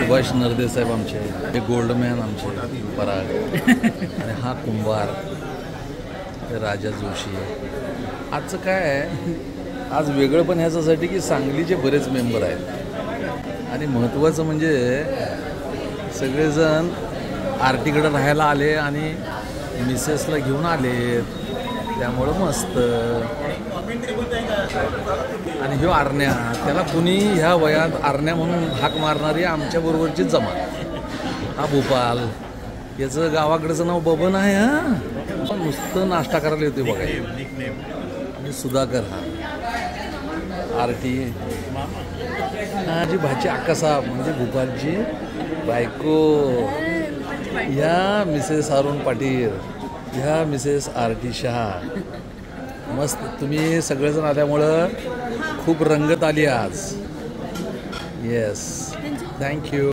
सुभाष नरदे साहेब आमचे, हे गोल्डमॅन आमचे पराग आणि हा कुंभार, हे राजा जोशी. आजचं काय आहे, आज वेगळं पण ह्याच्यासाठी की सांगलीचे बरेच मेंबर आहेत आणि महत्त्वाचं म्हणजे सगळेजण आरतीकडे राहायला आले आणि मिसेसला घेऊन आले, त्यामुळं मस्त. आणि ह्यो आरण्या, त्याला कुणी ह्या वयात आरण्या म्हणून हाक मारणारी आमच्याबरोबरचीच जमात. हा भोपाल, याचं गावाकडचं नाव बबन आहे. हां, नुसतं नाश्ता करायला येतो बघा. आणि सुधाकर हा आरती, माझी भाची आकासा म्हणजे भोपालची बायको, ह्या मिसेस अरुण पाटील, ह्या मिसेस आरती शहा. मस्त, तुम्ही सगळेजण आल्यामुळं खूप रंगत आली आज. Yes, thank you.